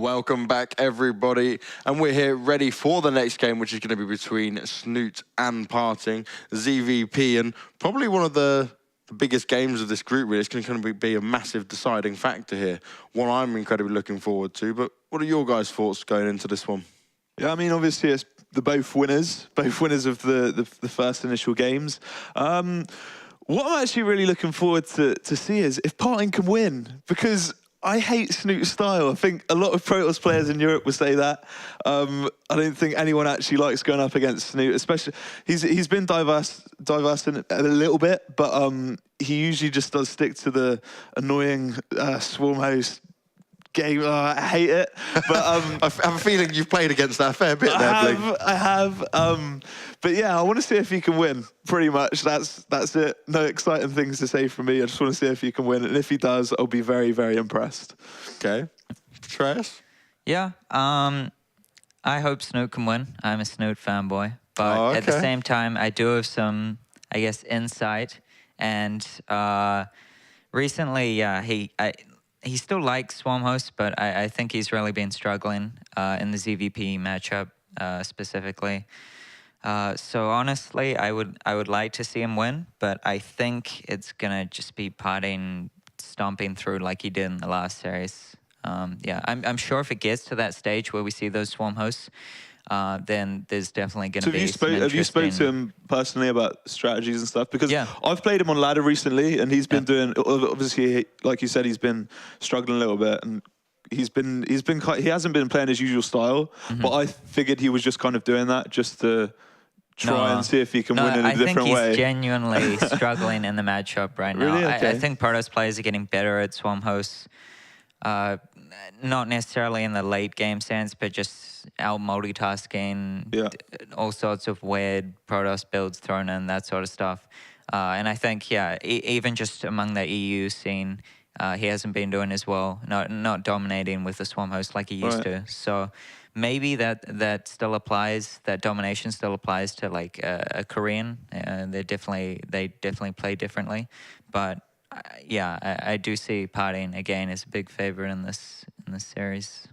Welcome back, everybody. And we're here ready for the next game, which is going to be between Snute and PartinG, ZVP, and probably one of the biggest games of this group, really. It's going to be a massive deciding factor here. One I'm incredibly looking forward to, but what are your guys' thoughts going into this one? Yeah, I mean, obviously, it's both winners of the first initial games. What I'm actually really looking forward to see is if PartinG can win, because I hate Snute's style. I think a lot of Protoss players in Europe would say that. I don't think anyone actually likes going up against Snute, especially he's been diverse in a little bit, but he usually just does stick to the annoying swarm host game. I hate it, but I have a feeling you've played against that a fair bit there, Blink. I have. But yeah, I want to see if he can win. Pretty much, that's it. No exciting things to say from me. I just want to see if he can win, and if he does, I'll be very, very impressed. Okay, Travis? Yeah, I hope Snute can win. I'm a Snute fanboy, but at the same time, I do have some, I guess, insight. And recently, yeah, he still likes Swarm Host, but I think he's really been struggling in the ZVP matchup specifically. So honestly, I would like to see him win, but I think it's gonna just be PartinG stomping through like he did in the last series. Yeah, I'm sure if it gets to that stage where we see those Swarm Hosts, then there's definitely going to be have you spoke to him personally about strategies and stuff? Because I've played him on ladder recently, and he's been doing, obviously, like you said, he's been struggling a little bit, and he hasn't been playing his usual style, but I figured he was just kind of doing that just to try and see if he can win in a different way. I think he's genuinely struggling in the matchup right now. Really? Okay. I think Protoss players are getting better at Swarm Hosts. Not necessarily in the late game sense, but just out multitasking, all sorts of weird Protoss builds thrown in, that sort of stuff. And I think, yeah, even just among the EU scene, he hasn't been doing as well, not dominating with the Swarm Host like he used to. So maybe that still applies, that domination still applies to like a Korean. They definitely play differently, but yeah, I do see PartinG again as a big favorite in this series.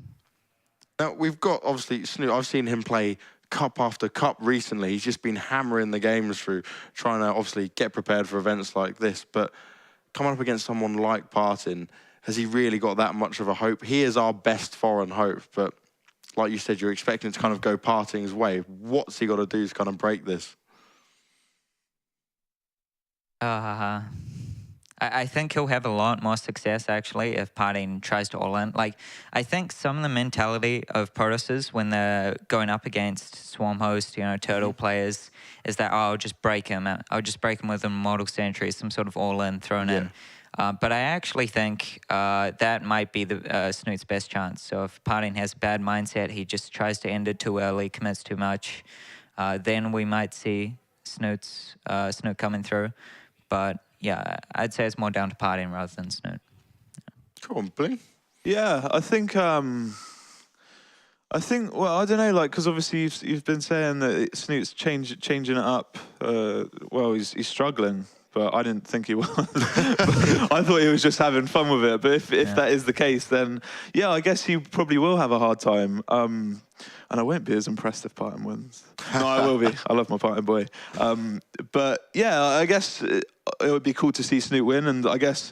Now we've got obviously Snute. I've seen him play cup after cup recently. He's just been hammering the games through, trying to obviously get prepared for events like this. But coming up against someone like PartinG, has he really got that much of a hope? He is our best foreign hope, but like you said, you're expecting to kind of go PartinG's way. What's he got to do to kind of break this? I think he'll have a lot more success, actually, if PartinG tries to all-in. Like, I think some of the mentality of Protosses when they're going up against Swarm Host, you know, Turtle players, is that, oh, I'll just break him. I'll just break him with a Mortal Sentry, some sort of all-in thrown in. But I actually think that might be the Snute's best chance. So if PartinG has a bad mindset, he just tries to end it too early, commits too much, then we might see Snute coming through. But yeah, I'd say it's more down to PartinG rather than Snute. Cool, Blink. Yeah, I think, well, I don't know, like, because obviously you've been saying that Snute's changing it up. Well, he's struggling, but I didn't think he was. I thought he was just having fun with it. But if that is the case, then yeah, I guess he probably will have a hard time. And I won't be as impressed if PartinG wins. No, I will be. I love my PartinG boy. But yeah, I guess it would be cool to see Snute win. And I guess,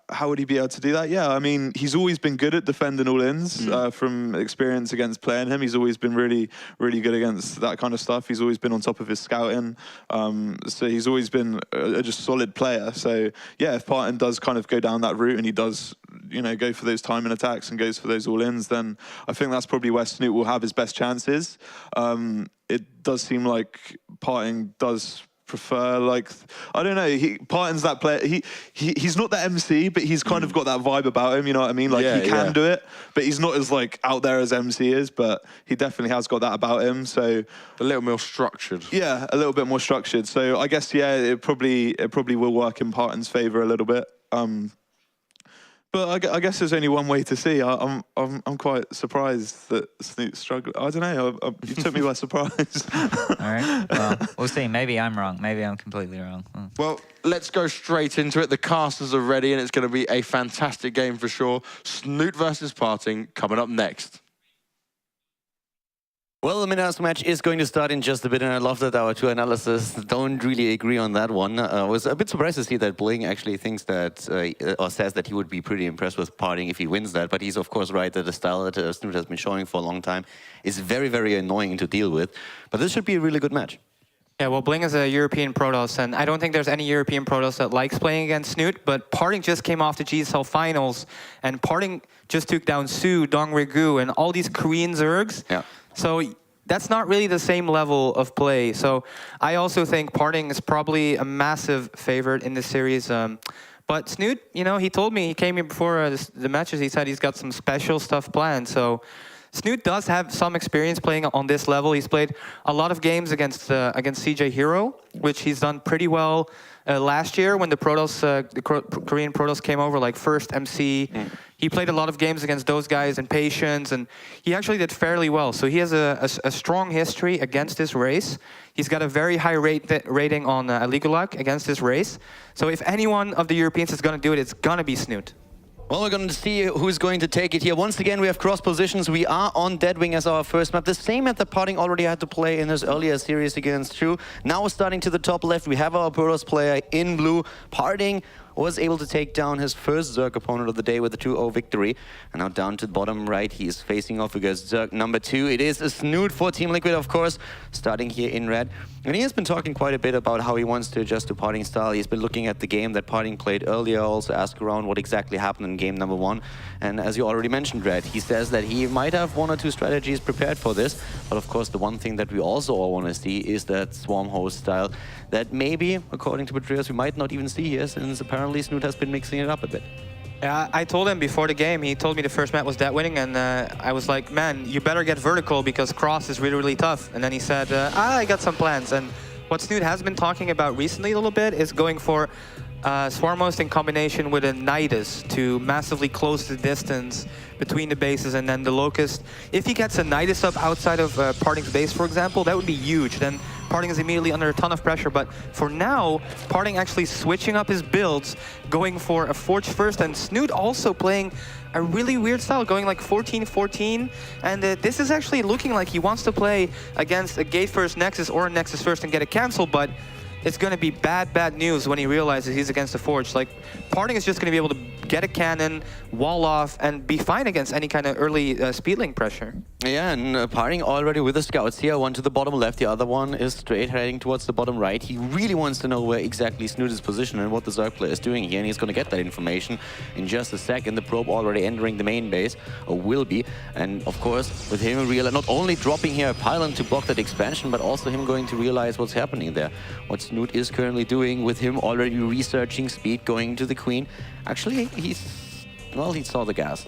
how would he be able to do that? Yeah, I mean, he's always been good at defending all-ins from experience against playing him. He's always been really, really good against that kind of stuff. He's always been on top of his scouting. So he's always been a just solid player. So yeah, if PartinG does kind of go down that route and he does, you know, go for those timing attacks and goes for those all-ins, then I think that's probably where Snute will have his best chances. It does seem like PartinG does prefer, like, I don't know, PartinG's that player, he's not that MC, but he's kind of got that vibe about him, you know what I mean? Like, he can do it, but he's not as, like, out there as MC is, but he definitely has got that about him, so... A little more structured. Yeah, a little bit more structured, so I guess, yeah, it probably will work in PartinG's favour a little bit. But I guess there's only one way to see. I'm quite surprised that Snute struggled. I don't know. You took me by surprise. All right. Well, we'll see. Maybe I'm wrong. Maybe I'm completely wrong. Well, let's go straight into it. The casters are ready, and it's going to be a fantastic game for sure. Snute versus PartinG coming up next. Well, the Minas match is going to start in just a bit, and I love that our two analysts don't really agree on that one. I was a bit surprised to see that Bling actually thinks that, or says that he would be pretty impressed with PartinG if he wins that, but he's of course right that the style that Snute has been showing for a long time is very, very annoying to deal with. But this should be a really good match. Yeah, well, Bling is a European Protoss, and I don't think there's any European Protoss that likes playing against Snute, but PartinG just came off the GSL finals, and PartinG just took down Su, Dongrigu, and all these Korean Zergs. Yeah. So that's not really the same level of play. So I also think PartinG is probably a massive favorite in this series. But Snute, you know, he told me, he came here before the matches, he said he's got some special stuff planned. So Snute does have some experience playing on this level. He's played a lot of games against CJ Hero, which he's done pretty well last year when the Protoss, the Korean Protoss came over, like first MC. He played a lot of games against those guys and Patience, and he actually did fairly well. So he has a strong history against this race. He's got a very high rating on Aligulac against this race. So if any one of the Europeans is going to do it, it's going to be Snute. Well, we're going to see who's going to take it here. Once again, we have cross positions. We are on Deadwing as our first map. The same map that PartinG already had to play in his earlier series against True. Now starting to the top left, we have our Protoss player in blue. PartinG was able to take down his first Zerg opponent of the day with a 2-0 victory. And now down to the bottom right, he is facing off against Zerg number 2. It is a Snute for Team Liquid, of course, starting here in red. And he has been talking quite a bit about how he wants to adjust to PartinG's style. He's been looking at the game that PartinG played earlier, also asked around what exactly happened in game number 1. And as you already mentioned, Red, he says that he might have 1 or 2 strategies prepared for this. But of course, the one thing that we also all want to see is that swarm host style that maybe, according to Patrias, we might not even see here, since apparently Snute has been mixing it up a bit. Yeah, I told him before the game, he told me the first map was dead winning, and I was like, man, you better get vertical because cross is really, really tough. And then he said, I got some plans. And what Snute has been talking about recently a little bit is going for Swarmhost in combination with a Nidus to massively close the distance between the bases and then the Locust. If he gets a Nidus up outside of PartinG's base, for example, that would be huge. Then PartinG is immediately under a ton of pressure. But for now, PartinG actually switching up his builds, going for a Forge first, and Snute also playing a really weird style, going like 14-14. And this is actually looking like he wants to play against a Gate first Nexus or a Nexus first and get a cancel, but it's going to be bad news when he realizes he's against the Forge. Like, PartinG is just going to be able to get a cannon, wall off, and be fine against any kind of early speedling pressure. Yeah, and PartinG already with the scouts here, one to the bottom left, the other one is straight heading towards the bottom right. He really wants to know where exactly Snute is positioned and what the Zerg player is doing here, and he's going to get that information in just a second. The probe already entering the main base, or will be, and of course, with him not only dropping here a pylon to block that expansion, but also him going to realize what's happening there. What Snute is currently doing with him already researching speed, going to the Queen. Actually, he saw the gas.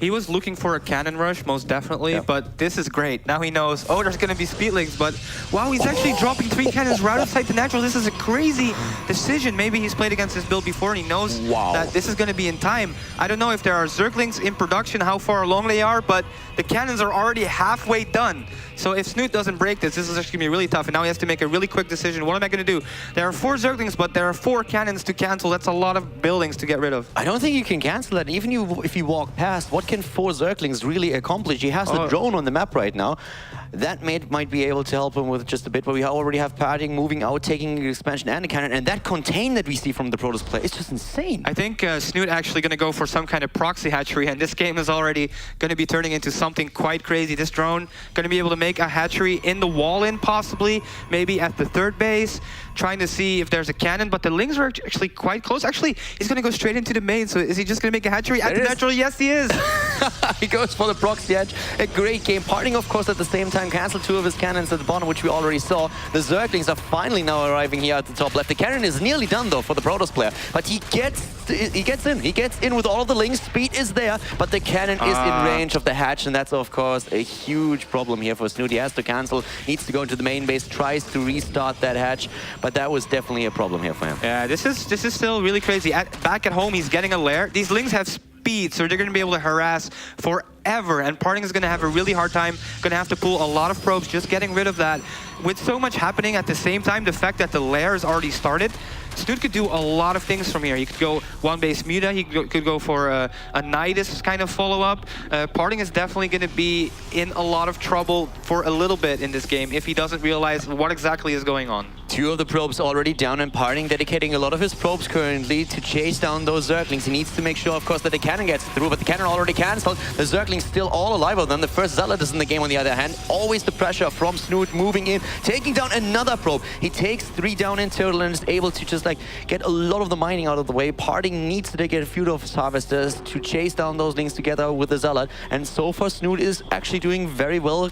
He was looking for a cannon rush, most definitely, but this is great. Now he knows, oh, there's going to be speedlings, but wow, he's actually dropping 3 cannons right outside the natural. This is a crazy decision. Maybe he's played against this build before and he knows that this is going to be in time. I don't know if there are Zerglings in production, how far along they are, but the cannons are already halfway done. So if Snute doesn't break this is actually going to be really tough, and now he has to make a really quick decision. What am I going to do? There are 4 Zerglings, but there are 4 cannons to cancel. That's a lot of buildings to get rid of. I don't think you can cancel that. Even if you walk past, what can 4 Zerglings really accomplish? He has the drone on the map right now. That might be able to help him with just a bit, but we already have PartinG moving out, taking the expansion and the cannon, and that contain that we see from the Protoss play, it's just insane. I think Snute actually going to go for some kind of proxy hatchery, and this game is already going to be turning into something quite crazy. This drone going to be able to make a hatchery in the wall-in, possibly, maybe at the 3rd base, trying to see if there's a cannon, but the Lings are actually quite close. Actually, he's going to go straight into the main, so is he just going to make a hatchery at the natural? Yes, he is. He goes for the proxy hatch. A great game. PartinG, of course, at the same time, time cancel 2 of his cannons at the bottom, which we already saw. The Zerglings are finally now arriving here at the top left. The cannon is nearly done though for the Protoss player, but he gets in with all of the links. Speed is there, but the cannon is in range of the hatch, and that's of course a huge problem here for Snute. He has to cancel, needs to go into the main base, tries to restart that hatch, but that was definitely a problem here for him. Yeah, this is still really crazy. Back at home, he's getting a lair. These lings have speed, so they're going to be able to harass forever, and PartinG is going to have a really hard time, going to have to pull a lot of probes, just getting rid of that. With so much happening at the same time, the fact that the lair is already started, Snute could do a lot of things from here. He could go one base Muta, he could go for a Nidus kind of follow-up. PartinG is definitely going to be in a lot of trouble for a little bit in this game if he doesn't realize what exactly is going on. 2 of the probes already down, and PartinG dedicating a lot of his probes currently to chase down those Zerglings. He needs to make sure, of course, that the cannon gets through, but the cannon already cancelled. The Zerglings still all alive of them. The first Zealot is in the game on the other hand. Always the pressure from Snute moving in, taking down another probe. He takes 3 down in total and is able to just like get a lot of the mining out of the way. PartinG needs to take a few of his harvesters to chase down those links together with the Zealot, and so far Snute is actually doing very well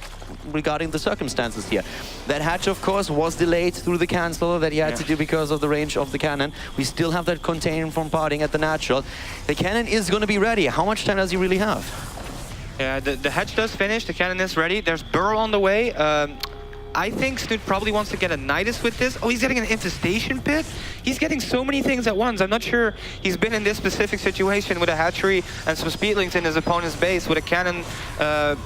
regarding the circumstances here. That hatch, of course, was delayed through the cancel that he had to do because of the range of the cannon. We still have that contain from PartinG at the natural. The cannon is going to be ready. How much time does he really have? Yeah, the hatch does finish. The cannon is ready. There's Burrow on the way. I think Snute probably wants to get a Nidus with this. Oh, he's getting an infestation pit? He's getting so many things at once. I'm not sure he's been in this specific situation with a hatchery and some speedlings in his opponent's base with a cannon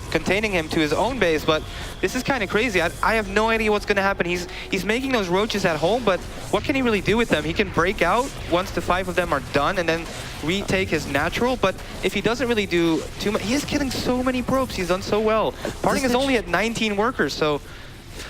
containing him to his own base, but this is kind of crazy. I have no idea what's going to happen. He's making those roaches at home, but what can he really do with them? He can break out once the 5 of them are done and then retake his natural, but if he doesn't really do too much, he is killing so many probes. He's done so well. PartinG is only at 19 workers, so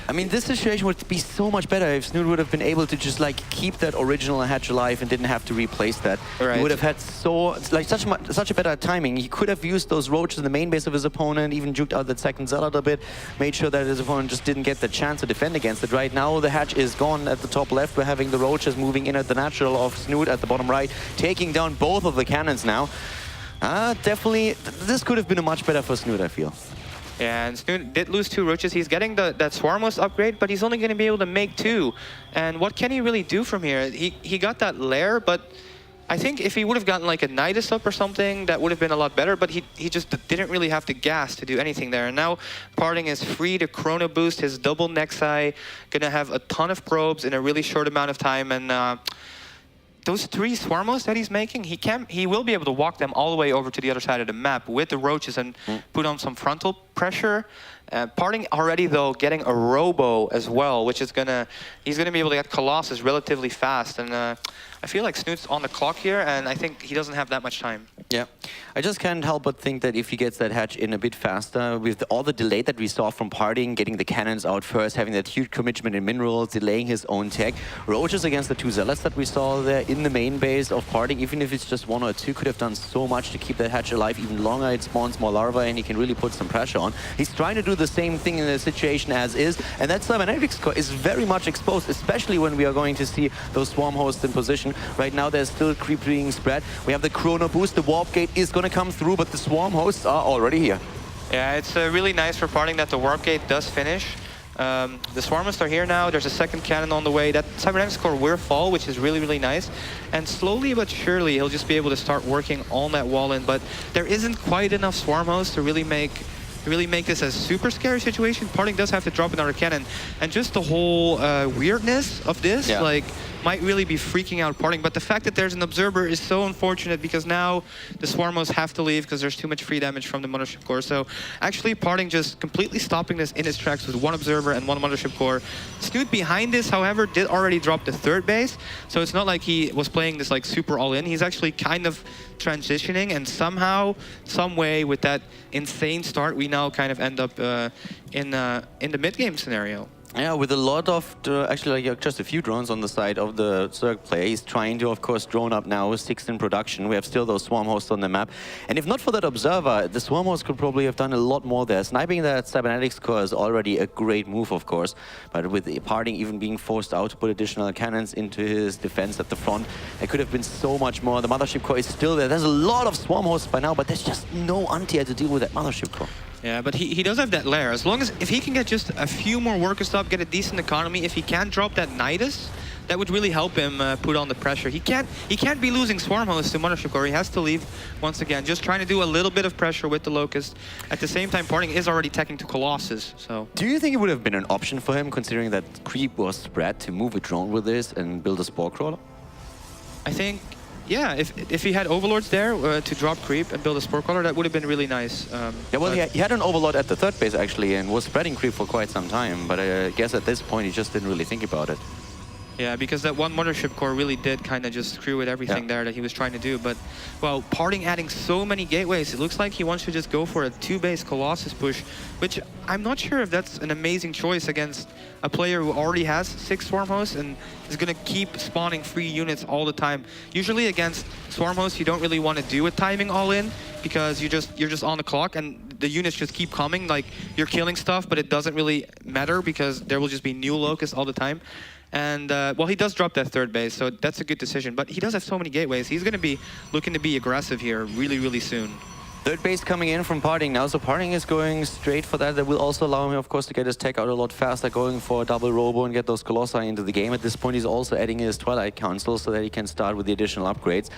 I mean, this situation would be so much better if Snute would have been able to just like keep that original hatch alive and didn't have to replace that. Right. He would have had such a better timing. He could have used those roaches in the main base of his opponent, even juked out that second Zealot a bit, made sure that his opponent just didn't get the chance to defend against it. Right now, the hatch is gone at the top left. We're having the roaches moving in at the natural of Snute at the bottom right, taking down both of the cannons now. Definitely, this could have been a much better for Snute, I feel. Yeah, and Snute did lose 2 roaches. He's getting that Swarmless upgrade, but he's only going to be able to make 2. And what can he really do from here? He got that lair, but I think if he would have gotten like a Nidus up or something, that would have been a lot better, but he just didn't really have the gas to do anything there. And now PartinG is free to chrono boost his double Nexi, gonna have a ton of probes in a really short amount of time, and those 3 Swarmos that he's making, he will be able to walk them all the way over to the other side of the map with the roaches and put on some frontal pressure. PartinG already though getting a Robo as well, which is he's gonna be able to get Colossus relatively fast, and I feel like Snute's on the clock here, and I think he doesn't have that much time. Yeah, I just can't help but think that if he gets that hatch in a bit faster, with all the delay that we saw from PartinG, getting the cannons out first, having that huge commitment in minerals, delaying his own tech, roaches against the 2 Zealots that we saw there in the main base of PartinG, even if it's just 1 or 2, could have done so much to keep that hatch alive even longer. It spawns more larvae and he can really put some pressure on. He's trying to do the same thing in the situation as is, and that cybernetics core is very much exposed, especially when we are going to see those swarm hosts in position. Right now there's still creep being spread. We have the chrono boost, the warp gate is going to come through, but the swarm hosts are already here. Yeah, it's really nice for PartinG that the warp gate does finish. The swarmers are here now. There's a second cannon on the way. That cybernetics core will fall, which is really, really nice. And slowly but surely, he'll just be able to start working on that wall in. But there isn't quite enough swarm hosts to really make this a super scary situation. PartinG does have to drop another cannon, and just the whole weirdness of this, like, might really be freaking out PartinG. But the fact that there's an observer is so unfortunate, because now the Swarmos have to leave because there's too much free damage from the Mothership Core. So actually PartinG just completely stopping this in its tracks with 1 observer and 1 Mothership Core. Snute behind this, however, did already drop the 3rd base, so it's not like he was playing this like super all-in. He's actually kind of transitioning, and somehow, some way, with that insane start, we now kind of end up in the mid-game scenario. Yeah, with a lot of, actually like just a few drones on the side of the Zerg player. He's trying to, of course, drone up now, 6 in production. We have still those swarm hosts on the map. And if not for that observer, the swarm host could probably have done a lot more there. Sniping that cybernetics core is already a great move, of course. But with PartinG even being forced out to put additional cannons into his defense at the front, it could have been so much more. The Mothership Core is still there. There's a lot of swarm hosts by now, but there's just no anti to deal with that Mothership Core. Yeah, but he does have that lair. As long as, if he can get just a few more workers up, get a decent economy, if he can drop that Nidus, that would really help him put on the pressure. He can't be losing Swarm Host to Mothership Core. He has to leave once again, just trying to do a little bit of pressure with the Locust. At the same time, PartinG is already teching to Colossus, so. Do you think it would have been an option for him, considering that creep was spread, to move a drone with this and build a Spore Crawler? I think, yeah, if he had Overlords there to drop creep and build a Spore Crawler, that would have been really nice. Yeah, well, he had an Overlord at the third base, actually, and was spreading creep for quite some time, but I guess at this point he just didn't really think about it. Yeah, because that one Mothership Core really did kind of just screw with everything there that he was trying to do. But, well, PartinG adding so many gateways, it looks like he wants to just go for a 2-base Colossus push, which I'm not sure if that's an amazing choice against a player who already has 6 Swarm Hosts and is going to keep spawning free units all the time. Usually against Swarm Hosts, you don't really want to do a timing all in because you're just on the clock and the units just keep coming. Like, you're killing stuff, but it doesn't really matter because there will just be new Locusts all the time. And, well, he does drop that third base, so that's a good decision. But he does have so many gateways. He's going to be looking to be aggressive here really, really soon. Third base coming in from PartinG now, so PartinG is going straight for that. That will also allow him, of course, to get his tech out a lot faster, going for a double robo and get those Colossi into the game. At this point, he's also adding his Twilight Council so that he can start with the additional upgrades.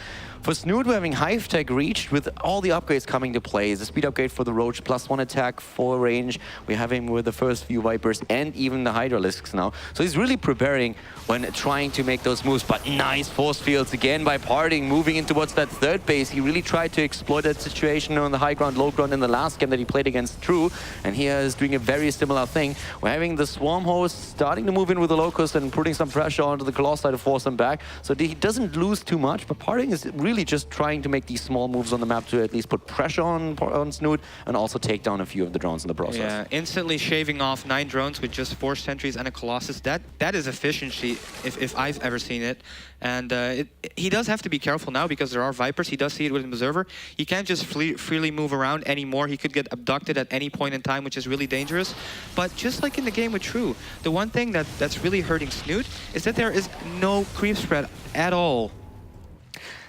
For Snute, we're having Hive Tech reached with all the upgrades coming to play. The speed upgrade for the Roach, +1 attack, 4 range. We have him with the first few Vipers and even the Hydralisks now. So he's really preparing when trying to make those moves. But nice force fields again by PartinG, moving in towards that third base. He really tried to exploit that situation on the high ground, low ground in the last game that he played against True. And he is doing a very similar thing. We're having the Swarm Host starting to move in with the Locust and putting some pressure onto the Colossi to force them back. So he doesn't lose too much, but PartinG is really just trying to make these small moves on the map to at least put pressure on Snute and also take down a few of the drones in the process. Yeah, instantly shaving off 9 drones with just 4 sentries and a Colossus. That is efficiency if I've ever seen it. And he does have to be careful now because there are Vipers. He does see it with an Observer. He can't just freely move around anymore. He could get abducted at any point in time, which is really dangerous. But just like in the game with True, the one thing that's really hurting Snute is that there is no creep spread at all.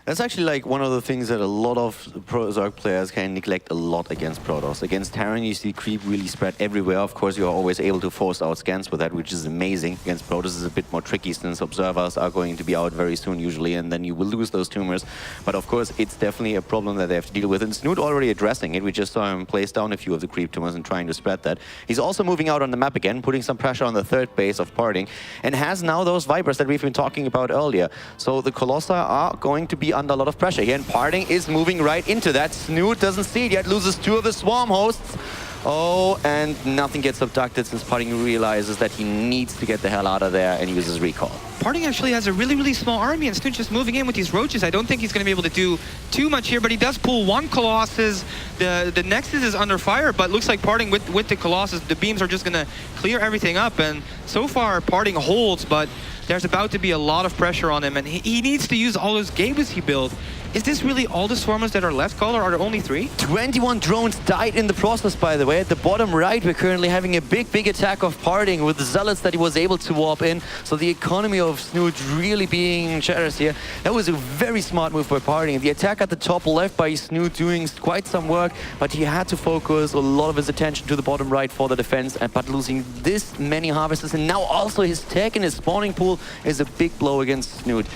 That's actually like one of the things that a lot of Zerg players can neglect a lot against Protoss. Against Terran, you see creep really spread everywhere. Of course, you're always able to force out scans with that, which is amazing. Against Protoss, it's a bit more tricky since observers are going to be out very soon usually, and then you will lose those tumors. But of course, it's definitely a problem that they have to deal with. And Snute already addressing it. We just saw him place down a few of the creep tumors and trying to spread that. He's also moving out on the map again, putting some pressure on the third base of PartinG, and has now those Vipers that we've been talking about earlier. So the Colossi are going to be under a lot of pressure. Again, PartinG is moving right into that. Snute doesn't see it yet, loses 2 of the Swarm Hosts. Oh, and nothing gets abducted since PartinG realizes that he needs to get the hell out of there and uses recall. PartinG actually has a really, really small army, and Snute just moving in with these Roaches. I don't think he's going to be able to do too much here, but he does pull 1 Colossus. The Nexus is under fire, but looks like PartinG with the Colossus, the beams are just going to clear everything up. And so far, PartinG holds, but there's about to be a lot of pressure on him, and he needs to use all those gateways he built. Is this really all the Swarmers that are left, Caller? Are there only 3? 21 drones died in the process, by the way. At the bottom right, we're currently having a big attack of PartinG with the Zealots that he was able to warp in. So the economy of Snute really being cherished here. That was a very smart move by PartinG. The attack at the top left by Snute doing quite some work, but he had to focus a lot of his attention to the bottom right for the defense. But losing this many harvesters and now also his tech and his spawning pool is a big blow against Snute.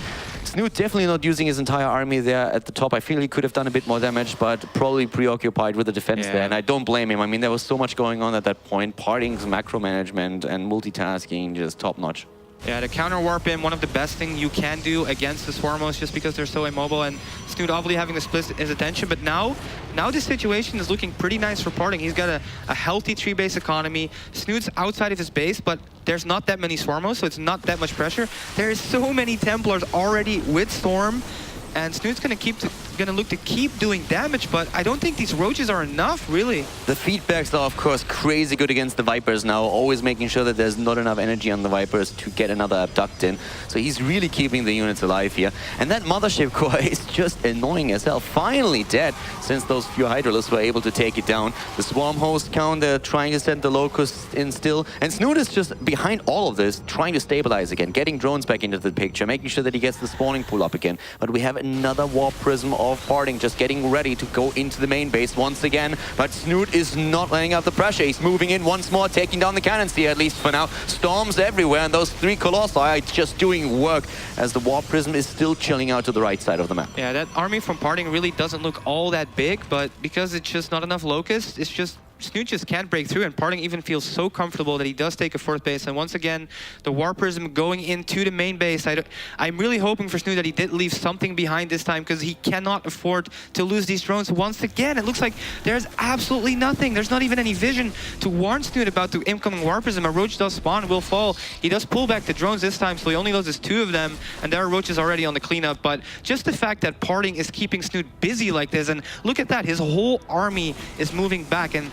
Snute definitely not using his entire army there at the top. I feel he could have done a bit more damage, but probably preoccupied with the defense there. And I don't blame him. I mean, there was so much going on at that point. PartinG's macro management and multitasking just top notch. Yeah, the counter warp in, one of the best things you can do against the Swarmos just because they're so immobile, and Snute obviously having to split his attention. But now this situation is looking pretty nice for PartinG. He's got a healthy 3-base economy. Snute's outside of his base, but there's not that many Swarmos, so it's not that much pressure. There is so many Templars already with Storm, and Snute's gonna look to keep doing damage, but I don't think these Roaches are enough, really. The feedbacks are, of course, crazy good against the Vipers now, always making sure that there's not enough energy on the Vipers to get another abduct in. So he's really keeping the units alive here. And that Mothership Core is just annoying as hell. Finally dead, since those few Hydralisks were able to take it down. The Swarm Host count, they're trying to send the Locusts in still. And Snute is just behind all of this, trying to stabilize again, getting drones back into the picture, making sure that he gets the spawning pool up again. But we have another Warp Prism of PartinG just getting ready to go into the main base once again. But Snute is not letting up the pressure. He's moving in once more, taking down the cannons here, at least for now. Storms everywhere, and those 3 Colossi are just doing work as the Warp Prism is still chilling out to the right side of the map. Yeah, that army from PartinG really doesn't look all that big, but because it's just not enough Locusts, it's just Snute just can't break through, and PartinG even feels so comfortable that he does take a 4th base. And once again, the Warp Prism going into the main base. I'm really hoping for Snute that he did leave something behind this time, because he cannot afford to lose these drones once again. It looks like there's absolutely nothing. There's not even any vision to warn Snute about the incoming Warp Prism. A Roach does spawn, will fall. He does pull back the drones this time, so he only loses 2 of them, and there are Roaches already on the cleanup. But just the fact that PartinG is keeping Snute busy like this, and look at that, his whole army is moving back, and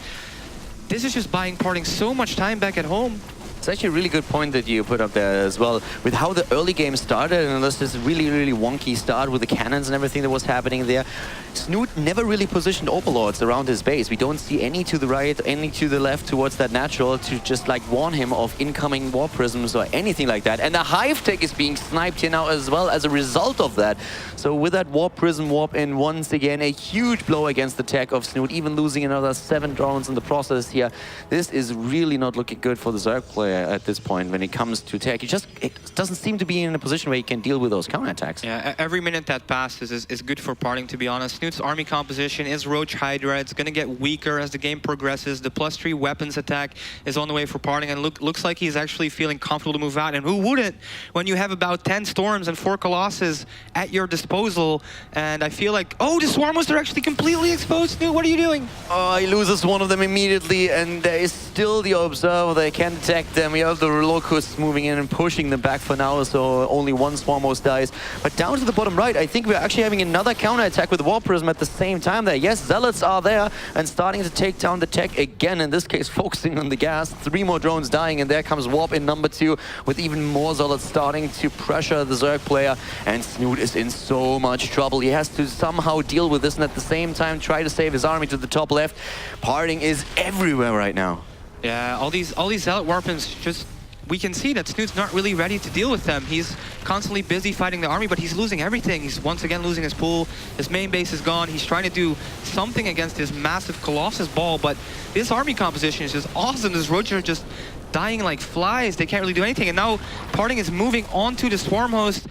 this is just buying PartinG so much time back at home. It's actually a really good point that you put up there as well, with how the early game started, and there's this really, really wonky start with the cannons and everything that was happening there. Snute never really positioned Overlords around his base. We don't see any to the right, any to the left towards that natural to just like warn him of incoming Warp Prisms or anything like that. And the Hive Tech is being sniped here now as well as a result of that. So with that Warp Prism warp in, once again, a huge blow against the tech of Snute, even losing another 7 drones in the process here. This is really not looking good for the Zerg player at this point when it comes to tech. It doesn't seem to be in a position where he can deal with those counterattacks. Yeah, every minute that passes is good for PartinG, to be honest. Snute's army composition is Roach Hydra. It's going to get weaker as the game progresses. The +3 weapons attack is on the way for PartinG, and looks like he's actually feeling comfortable to move out. And who wouldn't when you have about 10 Storms and 4 Colossus at your disposal? And I feel like, oh, the Swarmos are actually completely exposed. Snute, what are you doing? Oh, he loses one of them immediately, and there is still the Observer. They can detect them. We have the Locusts moving in and pushing them back for now, so only 1 Swarmos dies. But down to the bottom right, I think we're actually having another counterattack with the Warp Prism at the same time there. Yes, Zealots are there and starting to take down the tech again, in this case focusing on the gas. 3 more drones dying, and there comes Warp in number 2 with even more Zealots starting to pressure the Zerg player, and Snute is in so much trouble. He has to somehow deal with this and at the same time try to save his army to the top left. PartinG is everywhere right now. Yeah, all these Zealot weapons, just we can see that Snute's not really ready to deal with them. He's constantly busy fighting the army, but he's losing everything. He's once again losing his pool. His main base is gone. He's trying to do something against his massive Colossus ball, but this army composition is just awesome. This Roaches are just dying like flies. They can't really do anything. And now PartinG is moving on to the Swarm host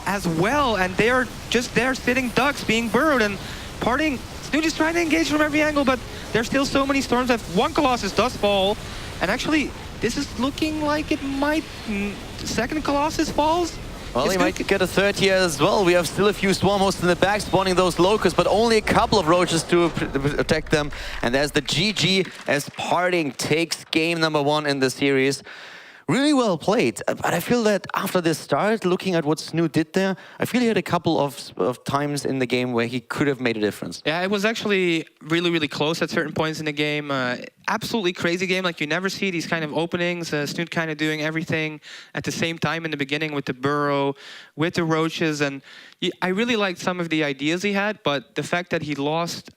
as well, and they're just there sitting ducks being burrowed, and PartinG, Snute is trying to engage from every angle, but there's still so many Storms that 1 Colossus does fall, and actually this is looking like it might... 2nd Colossus falls? Well, he might get a 3rd here as well. We have still a few Swarm hosts in the back spawning those Locusts, but only a couple of Roaches to protect them. And there's the GG as PartinG takes game number 1 in the series. Really well played, but I feel that after this start, looking at what Snute did there, I feel he had a couple of times in the game where he could have made a difference. Yeah, it was actually really, really close at certain points in the game. Absolutely crazy game, like you never see these kind of openings. Snute kind of doing everything at the same time in the beginning with the burrow, with the Roaches, and I really liked some of the ideas he had, but the fact that he lost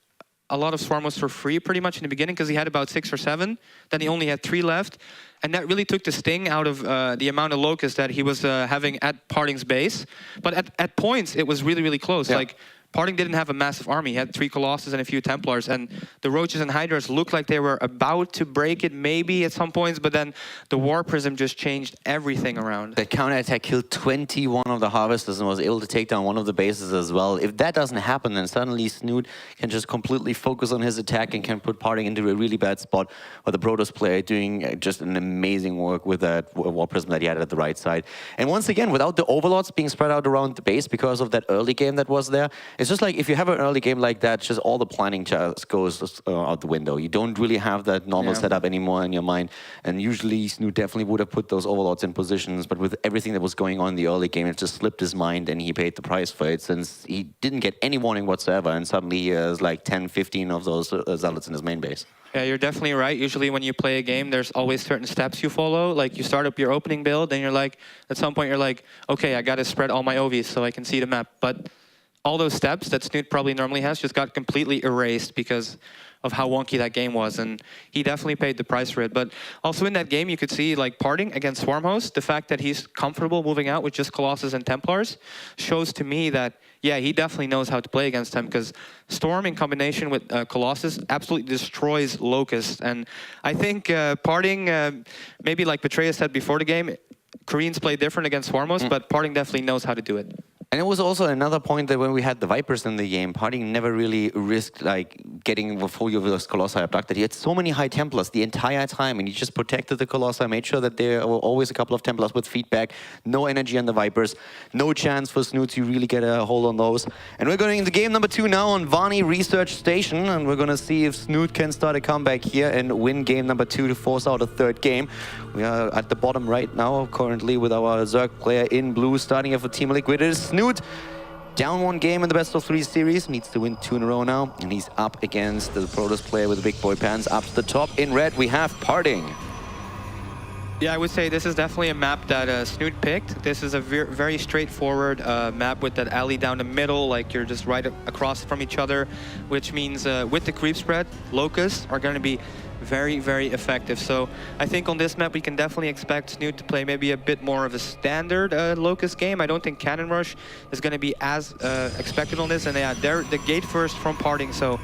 a lot of Swarmos for free pretty much in the beginning, because he had about 6 or 7, then he only had 3 left. And that really took the sting out of the amount of Locusts that he was having at PartinG's base. But at points, it was really, really close. Yeah. Like, PartinG didn't have a massive army. He had 3 Colossus and a few Templars. And the Roaches and Hydras looked like they were about to break it maybe at some points. But then the Warp Prism just changed everything around. That counterattack killed 21 of the Harvesters and was able to take down one of the bases as well. If that doesn't happen, then suddenly Snute can just completely focus on his attack and can put PartinG into a really bad spot. But the Protoss player doing just an amazing work with that Warp Prism that he had at the right side. And once again, without the Overlords being spread out around the base because of that early game that was there, it's just like if you have an early game like that, just all the planning just goes out the window. You don't really have that normal setup anymore in your mind. And usually Snute definitely would have put those Overlords in positions, but with everything that was going on in the early game, it just slipped his mind and he paid the price for it, since he didn't get any warning whatsoever, and suddenly he has like 10, 15 of those Zealots in his main base. Yeah, you're definitely right. Usually when you play a game, there's always certain steps you follow. Like you start up your opening build, then you're like, at some point you're like, okay, I got to spread all my OVs so I can see the map. But all those steps that Snute probably normally has just got completely erased because of how wonky that game was, and he definitely paid the price for it. But also in that game, you could see like PartinG against Swarmhost, the fact that he's comfortable moving out with just Colossus and Templars shows to me that, yeah, he definitely knows how to play against them, because Storm in combination with Colossus absolutely destroys Locust. And I think PartinG, maybe like Betrayus said before the game, Koreans play different against Swarmhost, but PartinG definitely knows how to do it. And it was also another point that when we had the Vipers in the game, PartinG never really risked like getting the full of those Colossi abducted. He had so many high Templars the entire time, and he just protected the Colossi, made sure that there were always a couple of Templars with feedback, no energy on the Vipers, no chance for Snute to really get a hold on those. And we're going into game number 2 now on Vani Research Station, and we're going to see if Snute can start a comeback here and win game number 2 to force out a third game. We are at the bottom right now, currently with our Zerg player in blue, starting off with Team Liquid. It is Snute, down 1 game in the best of 3 series, needs to win 2 in a row now, and he's up against the Protoss player with the big boy pants. Up to the top in red, we have PartinG. Yeah, I would say this is definitely a map that Snute picked. This is a very straightforward map with that alley down the middle, like you're just right across from each other, which means with the creep spread, Locusts are going to be very, very effective. So I think on this map we can definitely expect Snute to play maybe a bit more of a standard Locust game. I don't think Cannon Rush is going to be as expected on this, and yeah, they're the gate first from PartinG, so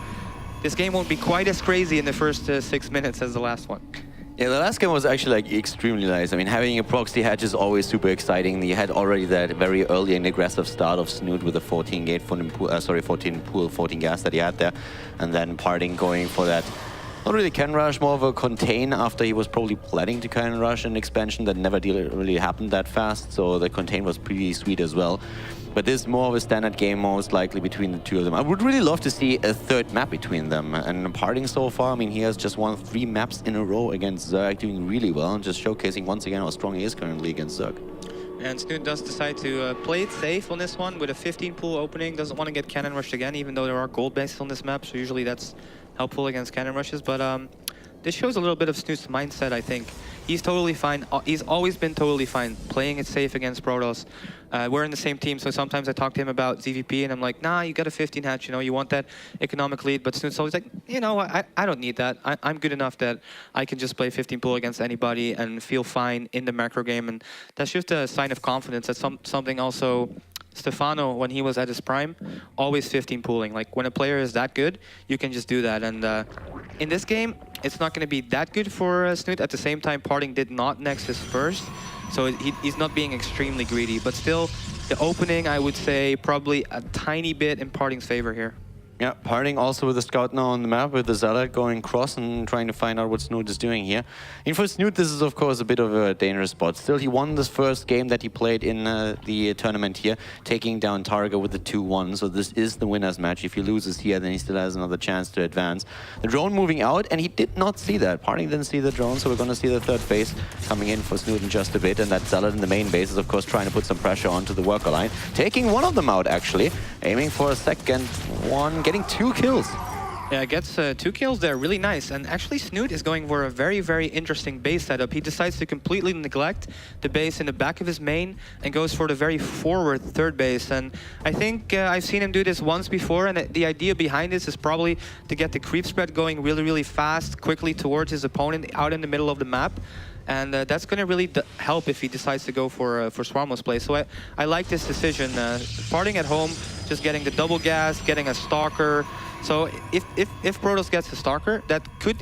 this game won't be quite as crazy in the first 6 minutes as the last one. Yeah, the last game was actually like extremely nice. I mean, having a proxy hatch is always super exciting. You had already that very early and aggressive start of Snute with the 14 gate, 14 pool, 14 gas that he had there, and then PartinG going for that. Not really Cannon Rush, more of a contain after he was probably planning to Cannon Rush an expansion that never really happened that fast, so the contain was pretty sweet as well. But this is more of a standard game, most likely, between the two of them. I would really love to see a third map between them. And PartinG so far, I mean, he has just won 3 maps in a row against Zerg, doing really well, and just showcasing once again how strong he is currently against Zerg. And Snute does decide to play it safe on this one with a 15 pool opening. Doesn't want to get Cannon Rushed again, even though there are gold bases on this map, so usually that's helpful against Cannon Rushes. But this shows a little bit of Snute's mindset, I think. He's totally fine. He's always been totally fine playing it safe against Protoss. We're in the same team, so sometimes I talk to him about ZVP, and I'm like, nah, you got a 15 hatch, you know, you want that economic lead. But Snute's always like, you know, I don't need that. I'm good enough that I can just play 15 pool against anybody and feel fine in the macro game. And that's just a sign of confidence. That's something also Stefano, when he was at his prime, always 15 pooling. Like, when a player is that good, you can just do that. And in this game, it's not going to be that good for Snute. At the same time, PartinG did not next his first, so he's not being extremely greedy. But still, the opening, I would say, probably a tiny bit in PartinG's favor here. Yeah, PartinG also with the scout now on the map, with the Zealot going cross and trying to find out what Snute is doing here. And for Snute, this is of course a bit of a dangerous spot. Still, he won this first game that he played in the tournament here, taking down Targa with the 2-1. So this is the winner's match. If he loses here, then he still has another chance to advance. The drone moving out, and he did not see that. PartinG didn't see the drone, so we're going to see the third phase coming in for Snute in just a bit. And that Zealot in the main base is of course trying to put some pressure onto the worker line. Taking one of them out actually, aiming for a second one, getting 2 kills. Yeah, gets 2 kills there, really nice. And actually Snute is going for a very, very interesting base setup. He decides to completely neglect the base in the back of his main and goes for the very forward third base. And I think I've seen him do this once before, and the idea behind this is probably to get the creep spread going really, really fast, quickly towards his opponent out in the middle of the map. And that's going to really help if he decides to go for Swarmless play. So I like this decision. PartinG at home, just getting the double gas, getting a Stalker. So if Protoss gets a Stalker, that could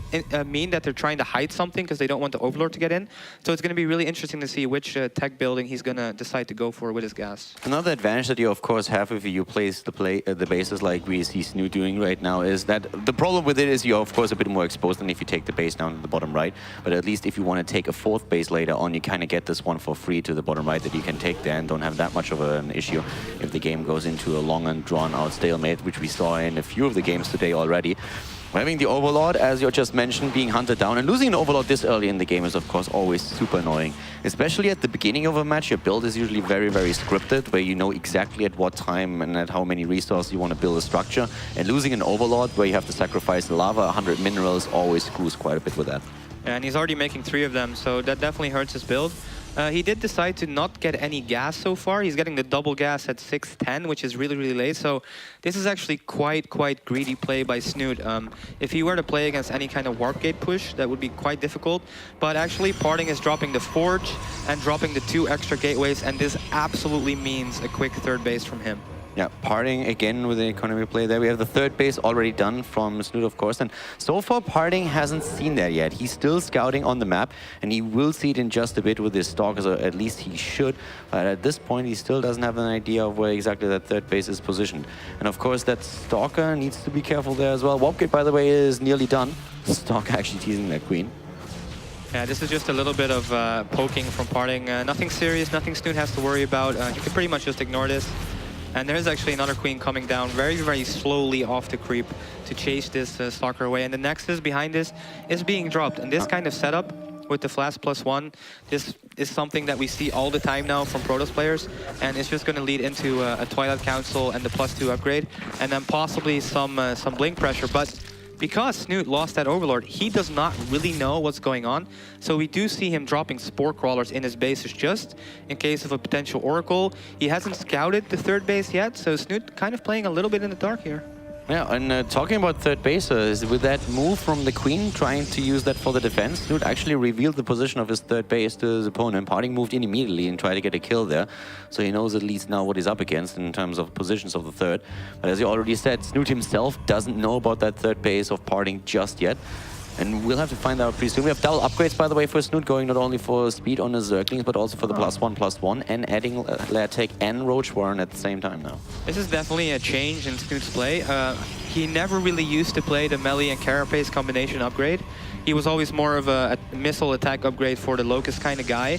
mean that they're trying to hide something because they don't want the Overlord to get in. So it's going to be really interesting to see which tech building he's going to decide to go for with his gas. Another advantage that you of course have if you place the bases like we see Snute doing right now is that the problem with it is you're of course a bit more exposed than if you take the base down to the bottom right. But at least if you want to take a 4th base later on, you kind of get this one for free to the bottom right that you can take there and don't have that much of an issue if the game goes into a long and drawn out stalemate, which we saw in a few of the games today already. Having the Overlord, as you just mentioned, being hunted down, and losing an Overlord this early in the game is of course always super annoying. Especially at the beginning of a match, your build is usually very, very scripted, where you know exactly at what time and at how many resources you want to build a structure. And losing an Overlord where you have to sacrifice lava, 100 minerals, always screws quite a bit with that. And he's already making 3 of them, so that definitely hurts his build. He did decide to not get any gas so far. He's getting the double gas at 6:10, which is really, really late. So this is actually quite greedy play by Snute. If he were to play against any kind of warp gate push, that would be quite difficult. But actually, PartinG is dropping the Forge and dropping the 2 extra gateways, and this absolutely means a quick third base from him. Yeah, PartinG again with the economy play there. We have the third base already done from Snute, of course. And so far, PartinG hasn't seen that yet. He's still scouting on the map, and he will see it in just a bit with his Stalkers, or at least he should. But at this point, he still doesn't have an idea of where exactly that third base is positioned. And of course, that Stalker needs to be careful there as well. Warpgate, by the way, is nearly done. Stalker actually teasing that Queen. Yeah, this is just a little bit of poking from PartinG. Nothing serious, nothing Snute has to worry about. You can pretty much just ignore this. And there is actually another Queen coming down very slowly off the creep to chase this Stalker away. And the Nexus behind this is being dropped. And this kind of setup with the Flash +1, this is something that we see all the time now from Protoss players. And it's just going to lead into a Twilight Council and the +2 upgrade. And then possibly some blink pressure. But because Snute lost that Overlord, he does not really know what's going on. So we do see him dropping Spore Crawlers in his bases just in case of a potential Oracle. He hasn't scouted the third base yet, so Snute kind of playing a little bit in the dark here. Yeah, and talking about third base, with that move from the Queen, trying to use that for the defense, Snute actually revealed the position of his third base to his opponent. PartinG moved in immediately and tried to get a kill there. So he knows at least now what he's up against in terms of positions of the third. But as you already said, Snute himself doesn't know about that third base of PartinG just yet. And we'll have to find out pretty soon. We have double upgrades, by the way, for Snute, going not only for speed on the Zerglings, but also for the +1/+1, and adding Lair Tech and Roach Warren at the same time now. This is definitely a change in Snute's play. He never really used to play the melee and Carapace combination upgrade. He was always more of a missile attack upgrade for the Locust kind of guy.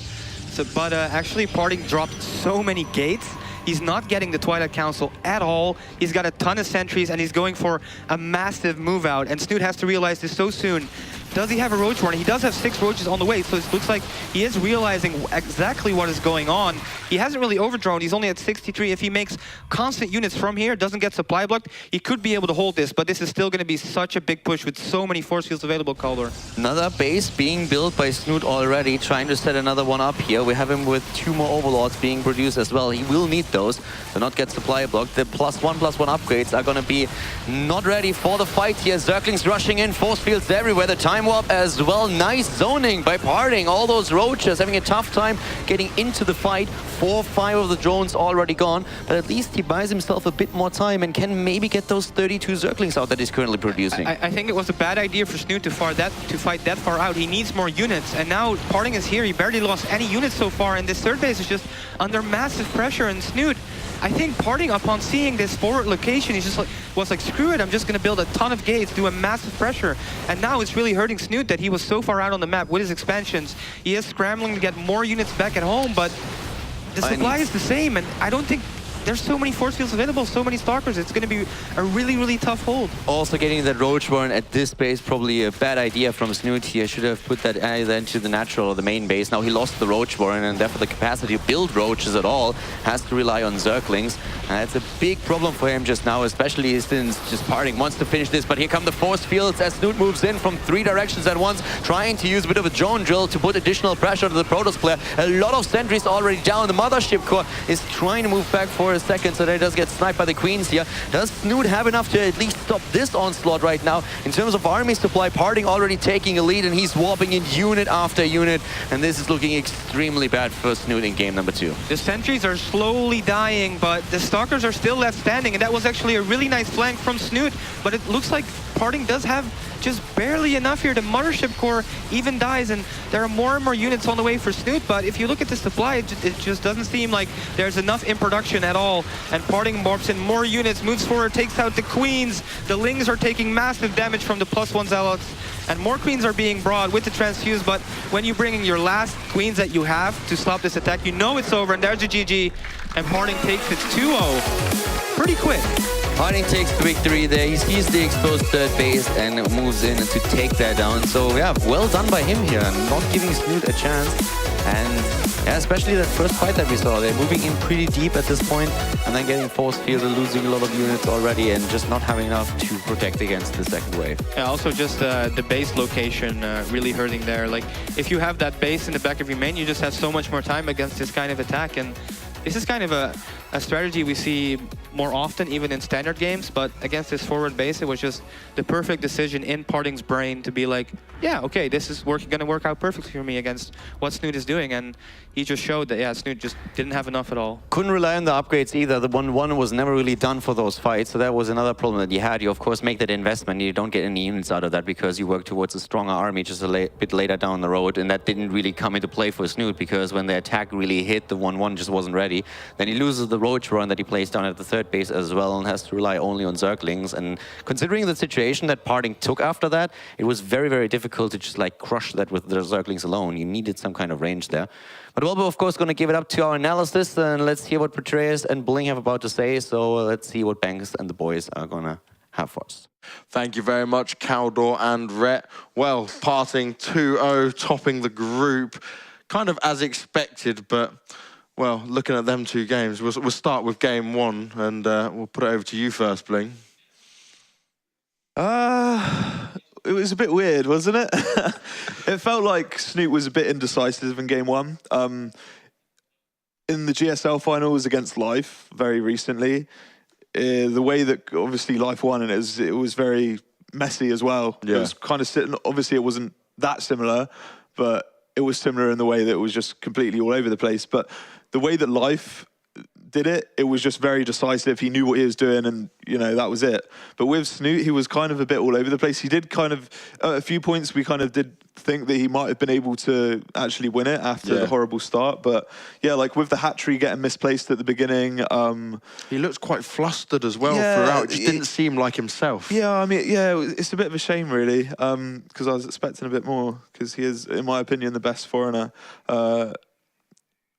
So, but actually, PartinG dropped so many gates. He's not getting the Twilight Council at all. He's got a ton of sentries, and he's going for a massive move out. And Snute has to realize this so soon. Does he have a Roach Warren? He does have 6 Roaches on the way, so it looks like he is realizing exactly what is going on. He hasn't really overdroned. He's only at 63. If he makes constant units from here, doesn't get supply blocked, he could be able to hold this, but this is still going to be such a big push with so many force fields available, Kaldor. Another base being built by Snute already, trying to set another one up here. We have him with 2 more Overlords being produced as well. He will need those to not get supply blocked. The +1/+1 upgrades are going to be not ready for the fight here. Zerglings rushing in, force fields everywhere. The time warp as well. Nice zoning by PartinG. All those Roaches having a tough time getting into the fight. 4 or 5 of the drones already gone, but at least he buys himself a bit more time and can maybe get those 32 Zerglings out that he's currently producing. I think it was a bad idea for Snute to fight that far out. He needs more units, and now PartinG is here. He barely lost any units so far, and this third base is just under massive pressure. And Snute, I think PartinG, upon seeing this forward location, he's just was like, screw it, I'm just going to build a ton of gates, do a massive pressure. And now it's really hurting Snute that he was so far out on the map with his expansions. He is scrambling to get more units back at home, but the supply is the same, and I don't think there's so many force fields available, so many Stalkers. It's going to be a really tough hold. Also getting that Roach Warren at this base, probably a bad idea from Snute here. Should have put that either into the natural or the main base. Now he lost the Roach Warren, and therefore the capacity to build Roaches at all has to rely on Zerglings. And it's a big problem for him just now, especially since just PartinG wants to finish this. But here come the force fields as Snute moves in from 3 directions at once, trying to use a bit of a drone drill to put additional pressure to the Protoss player. A lot of sentries already down. The Mothership Core is trying to move back for a second, so that he does get sniped by the Queens here. Does Snute have enough to at least stop this onslaught right now? In terms of army supply, PartinG already taking a lead, and he's warping in unit after unit, and this is looking extremely bad for Snute in game number 2. The sentries are slowly dying, but the Stalkers are still left standing, and that was actually a really nice flank from Snute, but it looks like PartinG does have just barely enough here. The Mothership Core even dies, and there are more and more units on the way for Snute, but if you look at the supply, it just doesn't seem like there's enough in production at all. And PartinG morphs in more units, moves forward, takes out the Queens. The Lings are taking massive damage from the +1 Zealots, and more Queens are being brought with the transfuse, but when you bring in your last Queens that you have to stop this attack, you know it's over, and there's a GG, and PartinG takes it 2-0 pretty quick. PartinG takes the victory there. He sees the exposed third base and moves in to take that down. So yeah, well done by him here, not giving Snute a chance. And yeah, especially that first fight that we saw, they're moving in pretty deep at this point and then getting force fielded, losing a lot of units already and just not having enough to protect against the second wave. Yeah, also just the base location really hurting there. Like, if you have that base in the back of your main, you just have so much more time against this kind of attack. And this is kind of a strategy we see more often, even in standard games, but against this forward base, it was just the perfect decision in PartinG's brain to be like, yeah, okay, this is gonna work out perfectly for me against what Snute is doing, and he just showed that, yeah, Snute just didn't have enough at all. Couldn't rely on the upgrades either. The 1-1 was never really done for those fights, so that was another problem that you had. You, of course, make that investment, you don't get any units out of that because you work towards a stronger army just a bit later down the road, and that didn't really come into play for Snute because when the attack really hit, the 1-1 just wasn't ready. Then he loses the roach run that he plays down at the third base as well and has to rely only on Zerglings. And considering the situation that PartinG took after that, it was very, very difficult to just like crush that with the Zerglings alone. You needed some kind of range there. But we're of course going to give it up to our analysis and let's hear what Petraeus and Bling have about to say. So let's see what Banks and the boys are going to have for us. Thank you very much, Caldor and Rhett. Well, PartinG 2-0, topping the group, kind of as expected, but well, looking at them two games, we'll start with game one, and we'll put it over to you first, Bling. It was a bit weird, wasn't it? It felt like Snute was a bit indecisive in game one. In the GSL finals against Life very recently, the way that obviously Life won, and it was very messy as well. Yeah. It was kind of sitting, obviously it wasn't that similar, but it was similar in the way that it was just completely all over the place. But the way that Life did it, it was just very decisive. He knew what he was doing and, you know, that was it. But with Snute, he was kind of a bit all over the place. He did kind of, at a few points, we kind of did think that he might have been able to actually win it after the horrible start. But yeah, like with the hatchery getting misplaced at the beginning. He looked quite flustered as well throughout. It just didn't seem like himself. Yeah, I mean, yeah, it's a bit of a shame, really, because I was expecting a bit more, because he is, in my opinion, the best foreigner.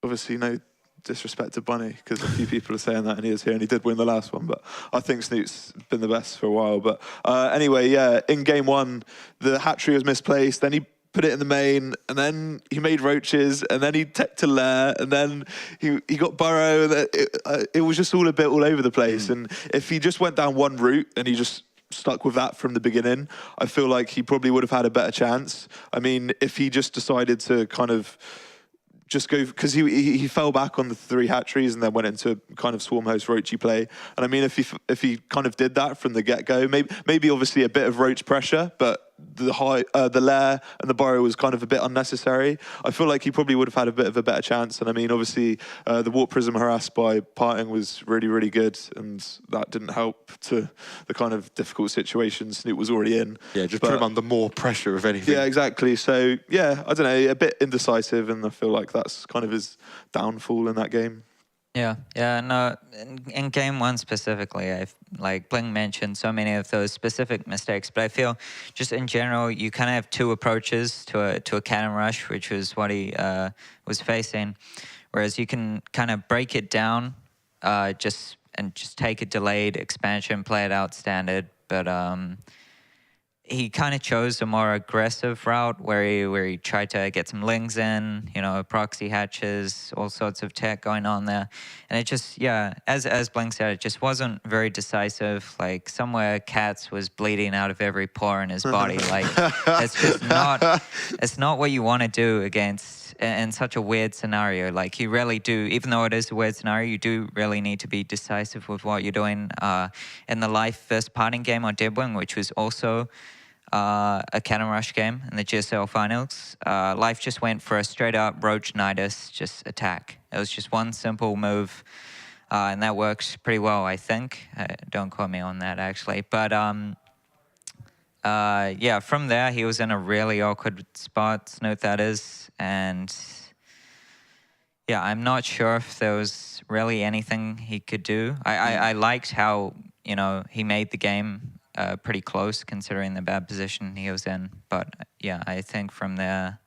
Obviously, no disrespect to Bunny, because a few people are saying that, and he is here, and he did win the last one, but I think Snute's been the best for a while. But anyway, yeah, in game one, the hatchery was misplaced, then he put it in the main, and then he made roaches, and then he teched to lair, and then he got burrow, and it was just all a bit all over the place. And if he just went down one route, and he just stuck with that from the beginning, I feel like he probably would have had a better chance. I mean, if he just decided to kind of just go, because he fell back on the 3 hatcheries and then went into kind of swarm host roachy play. And I mean, if he kind of did that from the get-go, maybe obviously a bit of roach pressure, but the lair and the burrow was kind of a bit unnecessary. I feel like he probably would have had a bit of a better chance. And I mean, obviously, the warp prism harass by PartinG was really, really good, and that didn't help to the kind of difficult situation Snute was already in. Yeah, just put him under more pressure, if anything. Yeah, exactly. So yeah, I don't know, a bit indecisive, and I feel like that's kind of his downfall in that game. Yeah, no, in game one specifically, like Bling mentioned so many of those specific mistakes, but I feel just in general, you kind of have 2 approaches to a cannon rush, which was what he was facing, whereas you can kind of break it down just take a delayed expansion, play it out standard, but he kind of chose a more aggressive route where he tried to get some lings in, you know, proxy hatches, all sorts of tech going on there. And it just, yeah, as Bling said, it just wasn't very decisive. Like, somewhere Katz was bleeding out of every pore in his body. Like, it's just not, it's not what you want to do against in such a weird scenario. Like, you really do, even though it is a weird scenario, you do really need to be decisive with what you're doing. In the Life vs PartinG game on Deadwing, which was also a cannon rush game in the GSL finals, Life just went for a straight up Roach Nidus just attack. It was just one simple move, and that works pretty well, I think. Don't quote me on that, actually. But yeah, from there, he was in a really awkward spot, Snute that is, and yeah, I'm not sure if there was really anything he could do. I liked how, you know, he made the game pretty close considering the bad position he was in. But yeah, I think from there,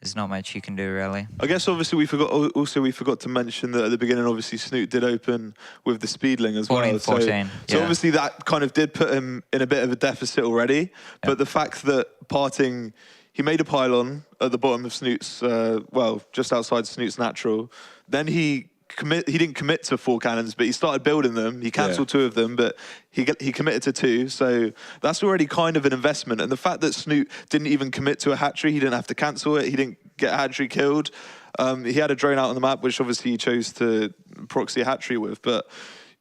there's not much you can do really. I guess obviously we forgot to mention that at the beginning, obviously Snute did open with the Speedling as 14, well. 14, so obviously that kind of did put him in a bit of a deficit already. But the fact that PartinG, he made a pylon at the bottom of Snute's, well, just outside Snute's natural. Then he didn't commit to 4 cannons, but he started building them. He cancelled 2 of them, but he committed to 2. So that's already kind of an investment. And the fact that Snute didn't even commit to a hat-trick, he didn't have to cancel it. He didn't get a hat-trick killed. He had a drone out on the map, which obviously he chose to proxy a hat-trick with. But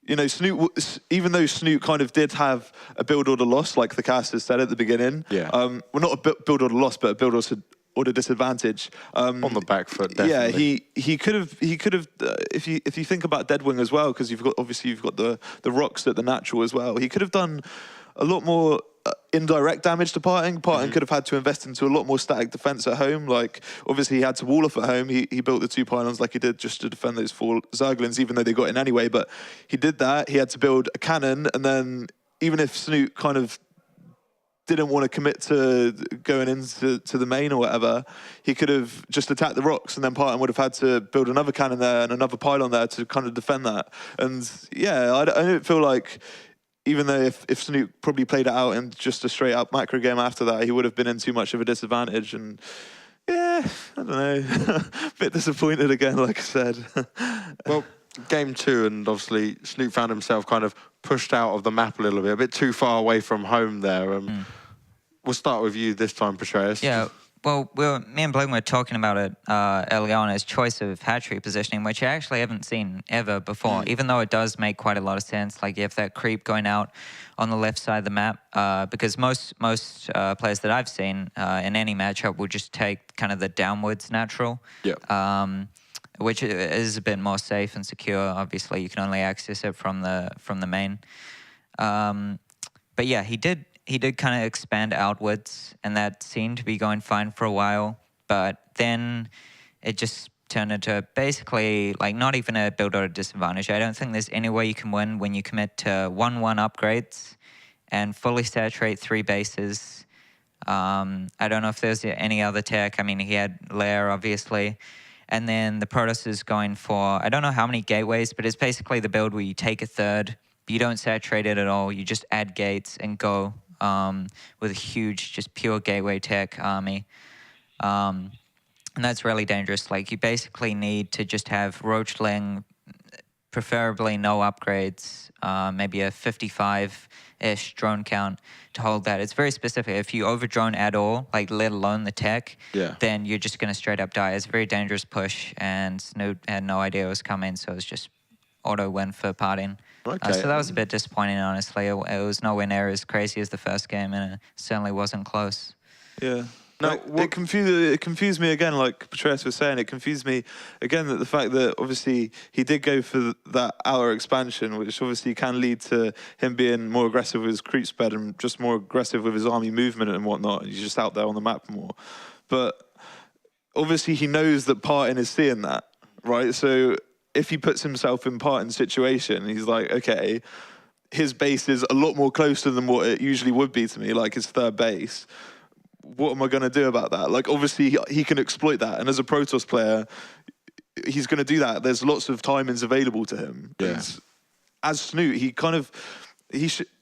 you know, Snute, even though Snute kind of did have a build order loss, like the casters said at the beginning. Well, not a build order loss, but a build order disadvantage. On the back foot, definitely. Yeah, he could have. If you think about Deadwing as well, because you've got the rocks at the natural as well. He could have done a lot more indirect damage to PartinG. PartinG could have had to invest into a lot more static defense at home. Like, obviously, he had to wall off at home. He built the 2 pylons like he did just to defend those 4 Zerglings, even though they got in anyway. But he did that. He had to build a cannon, and then even if Snute kind of didn't want to commit to going into the main or whatever, he could have just attacked the rocks, and then PartinG would have had to build another cannon there and another pylon there to kind of defend that. And yeah, I don't feel like, even though if Snute probably played it out in just a straight up macro game after that, he would have been in too much of a disadvantage. And yeah, I don't know, a bit disappointed again, like I said. Well, game 2, and obviously Snute found himself kind of pushed out of the map a little bit, a bit too far away from home there. We'll start with you this time, Patreus. Yeah, well, me and Blake were talking about it early on, his choice of hat-trick positioning, which I actually haven't seen ever before, even though it does make quite a lot of sense. Like, you have that creep going out on the left side of the map, because most players that I've seen in any matchup will just take kind of the downwards natural, which is a bit more safe and secure. Obviously, you can only access it from the main. But yeah, he did kind of expand outwards, and that seemed to be going fine for a while. But then it just turned into basically like not even a build order disadvantage. I don't think there's any way you can win when you commit to 1-1 upgrades and fully saturate 3 bases. I don't know if there's any other tech. I mean, he had Lair, obviously. And then the Protoss is going for, I don't know how many gateways, but it's basically the build where you take a third, you don't saturate it at all, you just add gates and go with a huge, just pure gateway tech army. And that's really dangerous. Like, you basically need to just have Roachling, preferably no upgrades, maybe a 55-ish drone count to hold that. It's very specific. If you over-drone at all, like let alone the tech, then you're just going to straight up die. It's a very dangerous push, and Snute had no idea it was coming, so it was just auto-win for PartinG. Okay. So that was a bit disappointing, honestly. It was nowhere near as crazy as the first game, and it certainly wasn't close. Yeah. No, it confused me again, like Patreus was saying. It confused me again that the fact that obviously he did go for that outer expansion, which obviously can lead to him being more aggressive with his creep spread and just more aggressive with his army movement and whatnot. He's just out there on the map more. But obviously he knows that PartinG is seeing that, right? So if he puts himself in PartinG's situation, he's like, okay, his base is a lot more closer than what it usually would be to me, like his 3rd base. What am I going to do about that? Like, obviously, he can exploit that. And as a Protoss player, he's going to do that. There's lots of timings available to him. Yeah. And as Snute,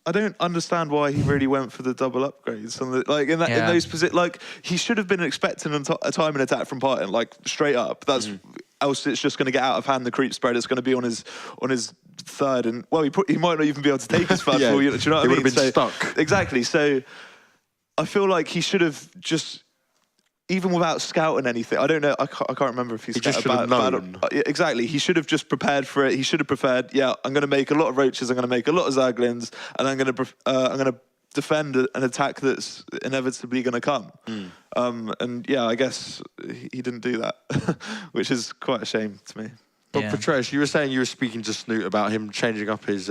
I don't understand why he really went for the double upgrades. Like, in those positions, like, he should have been expecting a timing attack from PartinG, like, straight up. That's else it's just going to get out of hand, the creep spread. It's going to be on his 3rd. And, well, he might not even be able to take his 1st. Do you know what I mean? He would have been stuck. Exactly. So I feel like he should have just, even without scouting anything, I don't know, I can't remember if he just should have known. Exactly, he should have just prepared for it. He should have prepared, yeah, I'm going to make a lot of Roaches, I'm going to make a lot of Zerglings, and I'm going to defend an attack that's inevitably going to come. And yeah, I guess he didn't do that, which is quite a shame to me. But Patreus, you were saying you were speaking to Snute about him changing up his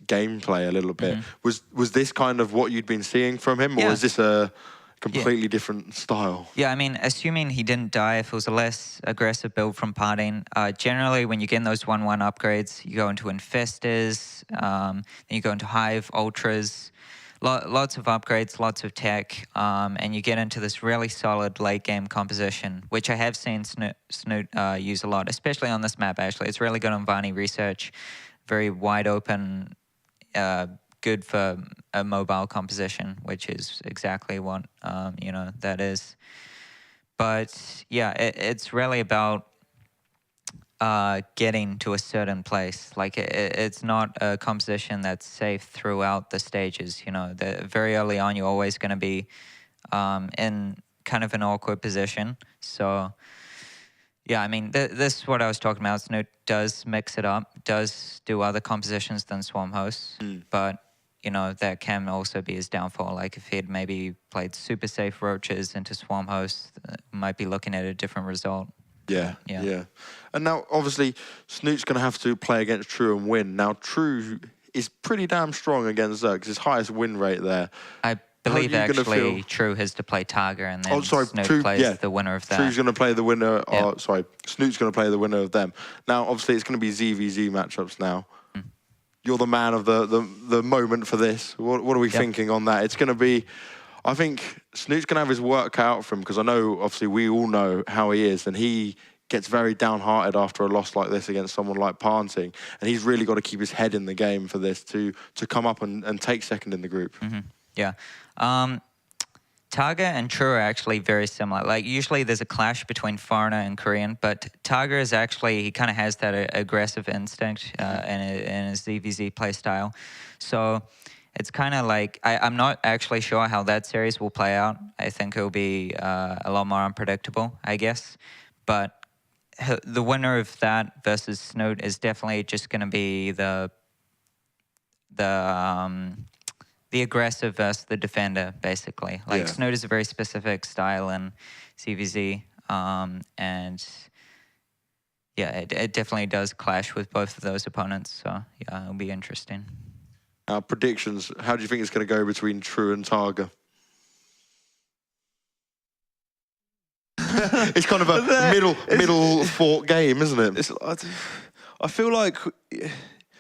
gameplay a little bit. Was this kind of what you'd been seeing from him, or is this a completely different style? Yeah, I mean, assuming he didn't die, if it was a less aggressive build from PartinG, generally when you get in those 1-1 upgrades, you go into Infestors, then you go into Hive, Ultras, lots of upgrades, lots of tech, and you get into this really solid late game composition, which I have seen Snute use a lot, especially on this map, actually. It's really good on Varney research, very wide open good for a mobile composition, which is exactly what you know that is. But yeah, it's really about getting to a certain place. Like it's not a composition that's safe throughout the stages. You know, very early on, you're always going to be in kind of an awkward position. So yeah, I mean, this is what I was talking about. Snute does mix it up, does do other compositions than Swarm Host, but you know, that can also be his downfall. Like if he'd maybe played super safe roaches into Swarm Host, might be looking at a different result. Yeah. And now, obviously, Snute's going to have to play against True and win. Now, True is pretty damn strong against Zerg. It's his highest win rate there. I believe actually True has to play Targa, and then Snute True plays the winner of that. True's going to play the winner. Snute's going to play the winner of them. Now, obviously, it's going to be ZVZ matchups now. You're the man of the moment for this. What are we thinking on that? It's going to be, I think Snute's going to have his work cut out for him, because I know, obviously, we all know how he is, and he gets very downhearted after a loss like this against someone like PartinG, and he's really got to keep his head in the game for this to come up and take second in the group. Yeah. Targa and True are actually very similar. Like usually there's a clash between foreigner and Korean, but Targa is actually, he kind of has that aggressive instinct in his ZVZ play style. So it's kind of like, I'm not actually sure how that series will play out. I think it'll be a lot more unpredictable, I guess. But the winner of that versus Snute is definitely just going to be the aggressive versus the defender, basically. Like Snute is a very specific style in CVZ, and yeah, it definitely does clash with both of those opponents. So yeah, it'll be interesting. Predictions, how do you think it's going to go between True and Targa? It's kind of a middle fought game, isn't it? I feel like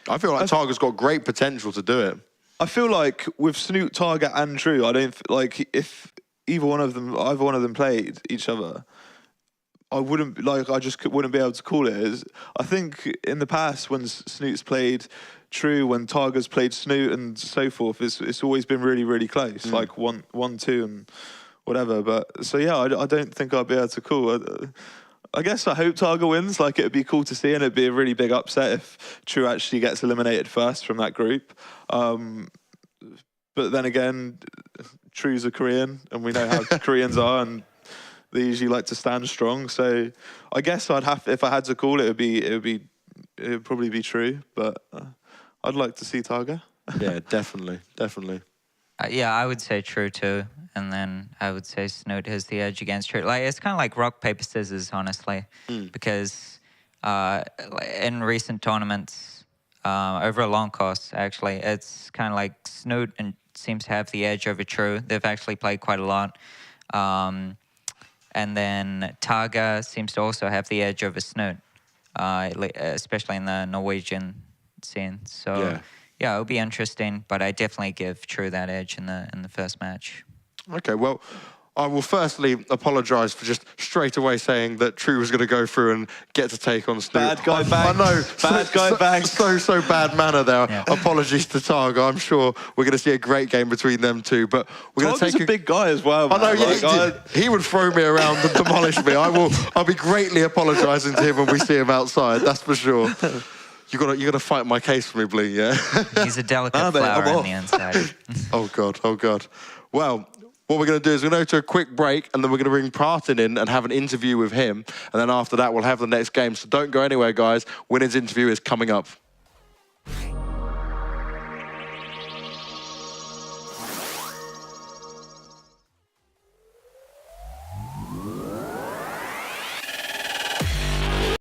Targa's got great potential to do it. I feel like with Snute, Target, and True, I don't like if either one of them played each other, I wouldn't be able to call it. I think in the past when Snute's played True, when Targa's played Snute, and so forth, it's always been really, really close, like 1-2 and whatever. But so yeah, I don't think I'll be able to call. I guess I hope Targa wins. Like, it'd be cool to see, and it'd be a really big upset if True actually gets eliminated first from that group. But then again, True's a Korean, and we know how Koreans are, and they usually like to stand strong. So I guess if I had to call it, it'd probably be True. But I'd like to see Targa. Yeah, definitely. Yeah, I would say True too, and then I would say Snute has the edge against True. Like it's kind of like rock paper scissors, honestly, because in recent tournaments, over a long course, actually, it's kind of like Snute and seems to have the edge over True. They've actually played quite a lot, and then Targa seems to also have the edge over Snute, especially in the Norwegian scene. So. Yeah. Yeah, it'll be interesting, but I definitely give True that edge in the first match. Okay, well, I will firstly apologise for just straight away saying that True was going to go through and get to take on Snute. Bad guy bang. I know. Bad guy bang. So bad manner there. Yeah. Apologies to Targa. I'm sure we're going to see a great game between them two, but we're going to take a big guy as well. Man. I know. He would throw me around and demolish me. I'll be greatly apologising to him when we see him outside. That's for sure. You gotta fight my case for me, Bling, yeah? He's a delicate flower on the inside. Oh, God. Well, what we're going to do is we're going to go to a quick break, and then we're going to bring PartinG in and have an interview with him. And then after that, we'll have the next game. So don't go anywhere, guys. Winner's interview is coming up.